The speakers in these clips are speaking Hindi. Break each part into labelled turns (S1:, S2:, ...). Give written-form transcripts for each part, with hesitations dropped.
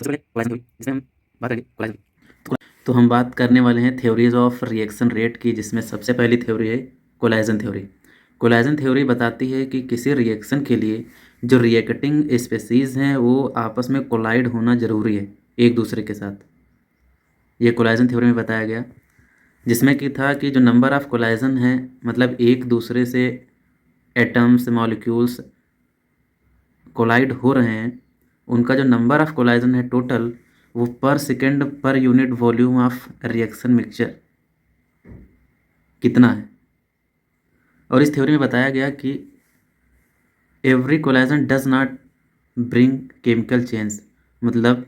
S1: सबसे पहले कोलाइजन थ्योरी, जिसमें हम बात करेंगे कोलाइजन। तो हम बात करने वाले हैं थ्योरीज ऑफ रिएक्शन रेट की, जिसमें सबसे पहली थ्योरी है कोलाइजन थ्योरी। कोलाइजन थ्योरी बताती है कि किसी रिएक्शन के लिए जो रिएक्टिंग स्पेसीज हैं वो आपस में कोलाइड होना ज़रूरी है एक दूसरे के साथ। ये कोलाइजन थ्योरी में बताया गया, जिसमें कि था कि जो नंबर ऑफ कोलाइजन है, मतलब एक दूसरे से एटम्स मॉलिक्यूल्स कोलाइड हो रहे हैं, उनका जो नंबर ऑफ कोलाइजन है टोटल, वो पर second per unit volume of reaction mixture कितना है। और इस थ्योरी में बताया गया कि every collision does not bring chemical change, मतलब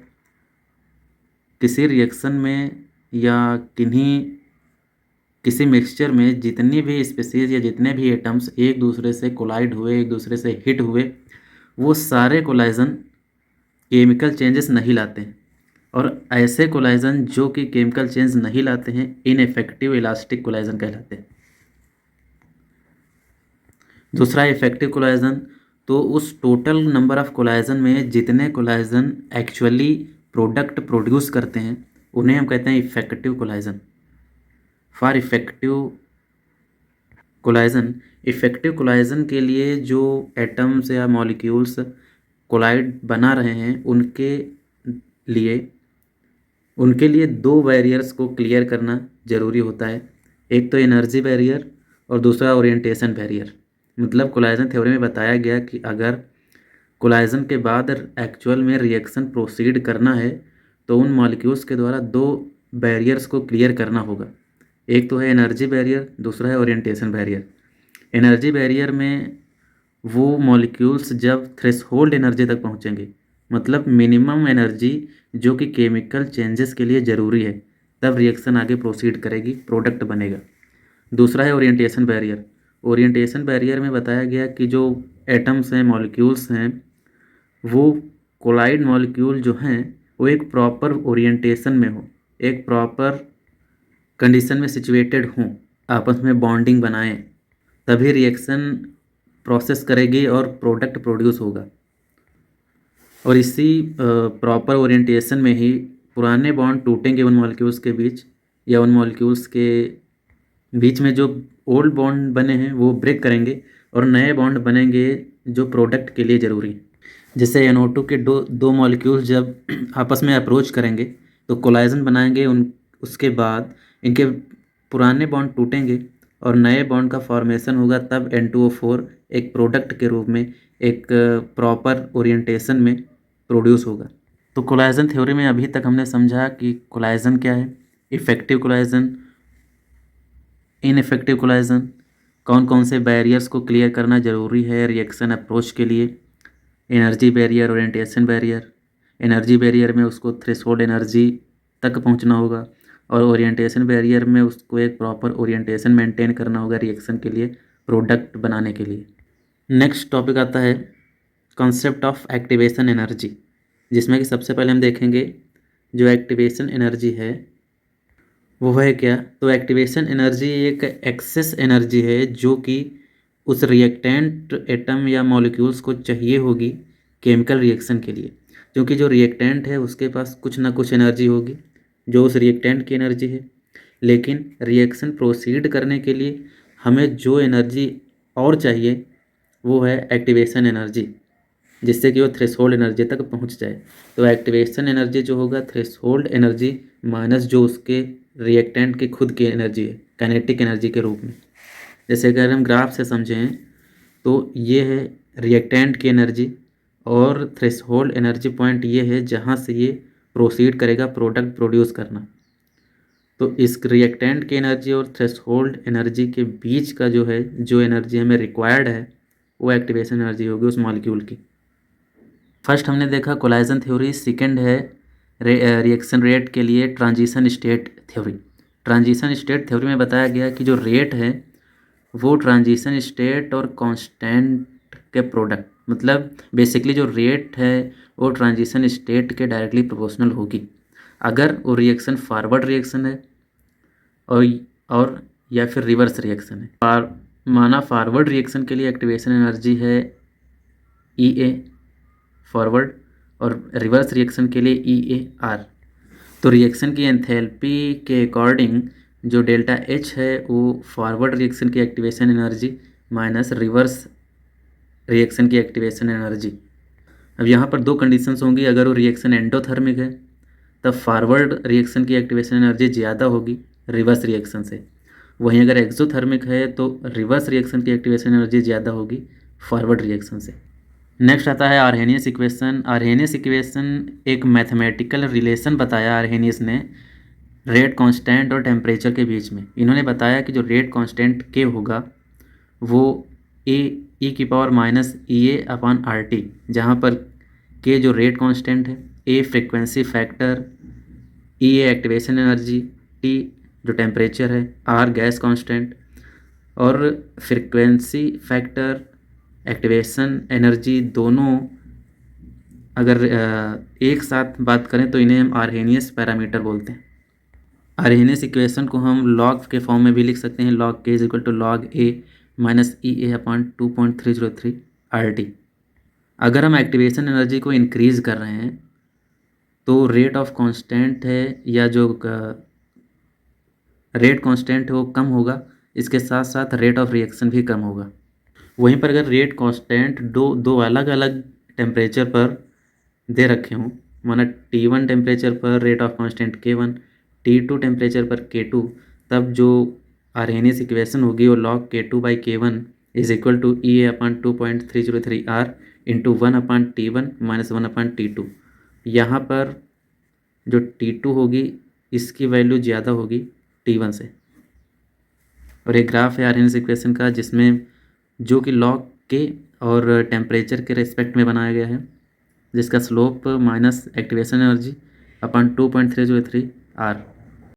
S1: किसी रिएक्शन में या किसी मिक्सचर में जितनी भी स्पीसीज या जितने भी एटम्स एक दूसरे से कोलाइड हुए, एक दूसरे से हिट हुए, वो सारे कोलाइजन केमिकल चेंजेस नहीं लाते हैं। और ऐसे कोलाइजन जो कि केमिकल चेंज नहीं लाते हैं इनइफेक्टिव इलास्टिक कोलाइजन कहलाते हैं। दूसरा इफेक्टिव कोलाइजन, तो उस टोटल नंबर ऑफ कोलाइजन में जितने कोलाइजन एक्चुअली प्रोडक्ट प्रोड्यूस करते हैं उन्हें हम कहते हैं effective collision. For effective collision के लिए जो एटम्स या मॉलिक्यूल्स कोलाइड बना रहे हैं उनके लिए दो बैरियर्स को क्लियर करना ज़रूरी होता है। एक तो एनर्जी बैरियर और दूसरा ओरिएंटेशन बैरियर। मतलब कोलाइजन थ्योरी में बताया गया कि अगर कोलाइजन के बाद एक्चुअल में रिएक्शन प्रोसीड करना है तो उन मॉलिक्यूल्स के द्वारा दो बैरियर्स को क्लियर करना होगा। एक तो है एनर्जी बैरियर, दूसरा है ओरिएंटेशन बैरियर। एनर्जी बैरियर में वो मॉलिक्यूल्स जब थ्रेशोल्ड एनर्जी तक पहुँचेंगे, मतलब मिनिमम एनर्जी जो कि केमिकल चेंजेस के लिए ज़रूरी है, तब रिएक्शन आगे प्रोसीड करेगी, प्रोडक्ट बनेगा। दूसरा है ओरिएंटेशन बैरियर। ओरिएंटेशन बैरियर में बताया गया कि जो एटम्स हैं, मॉलिक्यूल्स हैं, वो कोलाइड मॉलिक्यूल जो हैं वो एक प्रॉपर ओरिएंटेशन में हो, एक प्रॉपर कंडीशन में सिचुएटेड हों, आपस में बॉन्डिंग बनाएं, तभी रिएक्शन प्रोसेस करेगी और प्रोडक्ट प्रोड्यूस होगा। और इसी प्रॉपर ओरिएंटेशन में ही पुराने बॉन्ड टूटेंगे उन मॉलिक्यूल्स के बीच, या उन मॉलिक्यूल्स के बीच में जो ओल्ड बॉन्ड बने हैं वो ब्रेक करेंगे और नए बॉन्ड बनेंगे जो प्रोडक्ट के लिए ज़रूरी हैं। जैसे NO2 के दो मॉलिक्यूल्स जब आपस में अप्रोच करेंगे तो कोलाइजन बनाएंगे, उसके बाद इनके पुराने बॉन्ड टूटेंगे और नए बॉन्ड का फॉर्मेशन होगा, तब N2O4 एक प्रोडक्ट के रूप में एक प्रॉपर ओरिएंटेशन में प्रोड्यूस होगा। तो कोलाइजन थ्योरी में अभी तक हमने समझा कि कोलाइजन क्या है, इफेक्टिव कोलाइजन, इनइफेक्टिव कोलाइजन, कौन कौन से बैरियर्स को क्लियर करना ज़रूरी है रिएक्शन अप्रोच के लिए, energy barrier, orientation barrier. Energy barrier में उसको थ्रेशोल्ड एनर्जी तक पहुंचना होगा और ओरिएंटेशन बैरियर में उसको एक प्रॉपर ओरिएंटेशन मेंटेन करना होगा रिएक्शन के लिए, प्रोडक्ट बनाने के लिए। नेक्स्ट टॉपिक आता है कॉन्सेप्ट ऑफ एक्टिवेशन एनर्जी, जिसमें कि सबसे पहले हम देखेंगे जो एक्टिवेशन एनर्जी है वो है क्या। तो एक्टिवेशन एनर्जी एक एक्सेस एनर्जी है जो कि उस रिएक्टेंट एटम या मॉलिक्यूल्स को चाहिए होगी केमिकल रिएक्शन के लिए, क्योंकि जो रिएक्टेंट है उसके पास कुछ ना कुछ एनर्जी होगी जो उस रिएक्टेंट की एनर्जी है, लेकिन रिएक्शन प्रोसीड करने के लिए हमें जो एनर्जी और चाहिए वो है एक्टिवेशन एनर्जी, जिससे कि वो थ्रेशोल्ड एनर्जी तक पहुंच जाए। तो एक्टिवेशन एनर्जी जो होगा थ्रेशोल्ड एनर्जी माइनस जो उसके रिएक्टेंट की खुद की एनर्जी है काइनेटिक एनर्जी के रूप में। जैसे अगर हम ग्राफ से समझें तो ये है रिएक्टेंट की एनर्जी और थ्रेशोल्ड एनर्जी पॉइंट ये है जहाँ से ये प्रोसीड करेगा प्रोडक्ट प्रोड्यूस करना। तो इस रिएक्टेंट की एनर्जी और थ्रेशोल्ड एनर्जी के बीच का जो है, जो एनर्जी हमें रिक्वायर्ड है, वो एक्टिवेशन एनर्जी होगी उस मॉलिक्यूल की। फर्स्ट हमने देखा कोलाइजन थ्योरी, सेकंड है रिएक्शन रेट के लिए transition state theory. Transition state theory में बताया गया कि जो रेट है वो ट्रांजिशन स्टेट और कांस्टेंट के प्रोडक्ट, मतलब बेसिकली जो रेट है वो ट्रांजिशन स्टेट के डायरेक्टली प्रोपोर्शनल होगी। अगर वो रिएक्शन फॉरवर्ड रिएक्शन है और या फिर रिवर्स रिएक्शन है। माना फॉरवर्ड रिएक्शन के लिए एक्टिवेशन एनर्जी है EA फॉरवर्ड, और रिवर्स रिएक्शन के लिए EAR। तो रिएक्शन की एंथैल्पी के अकॉर्डिंग जो डेल्टा H है वो फॉरवर्ड रिएक्शन की activation energy minus reverse reaction की एक्टिवेशन एनर्जी। अब यहाँ पर दो कंडीशंस होंगी। अगर वो रिएक्शन एंडोथर्मिक है तब फॉरवर्ड रिएक्शन की एक्टिवेशन एनर्जी ज़्यादा होगी रिवर्स रिएक्शन से। वहीं अगर एक्सोथर्मिक है तो रिवर्स रिएक्शन की एक्टिवेशन एनर्जी ज़्यादा होगी फॉरवर्ड रिएक्शन से। नेक्स्ट आता है आर्हेनियस इक्वेशन। आर्हेनियस इक्वेशन एक मैथमेटिकल रिलेशन बताया आर्हेनियस ने रेट कांस्टेंट और टेम्परेचर के बीच में। इन्होंने बताया कि जो रेट कांस्टेंट के होगा वो e⁻⁻ जहाँ पर के जो रेट कांस्टेंट है, a frequency factor, E activation energy, T जो टेम्परेचर है, आर गैस कांस्टेंट। और फ्रिक्वेंसी फैक्टर एक्टिवेशन एनर्जी दोनों अगर एक साथ बात करें तो इन्हें हम आर्हेनियस पैरामीटर बोलते हैं। आर्हेनियस इक्वेशन को हम लॉग के फॉर्म में भी लिख सकते हैं। Log K is equal to log A minus EA/2.303 RT। अगर हम एक्टिवेशन एनर्जी को इंक्रीज़ कर रहे हैं तो रेट ऑफ कांस्टेंट है या जो रेट कांस्टेंट है वो कम होगा, इसके साथ साथ रेट ऑफ रिएक्शन भी कम होगा। वहीं पर अगर रेट कांस्टेंट दो अलग अलग टेम्परेचर पर दे रखे हों, माना T1 टेम्परेचर पर rate of constant K1, T2 temperature पर K2, तब जो आर्हेनियस इक्वेशन होगी वो log K2/K1 is equal to EA/2.303R into 1/T1 minus 1/T2। यहाँ पर जो T2 होगी इसकी वैल्यू ज़्यादा होगी T1 से। और एक ग्राफ है आर्हेनियस इक्वेशन का जिसमें जो कि log K और टेम्परेचर के रेस्पेक्ट में बनाया गया है, जिसका slope minus activation energy upon 2.303R।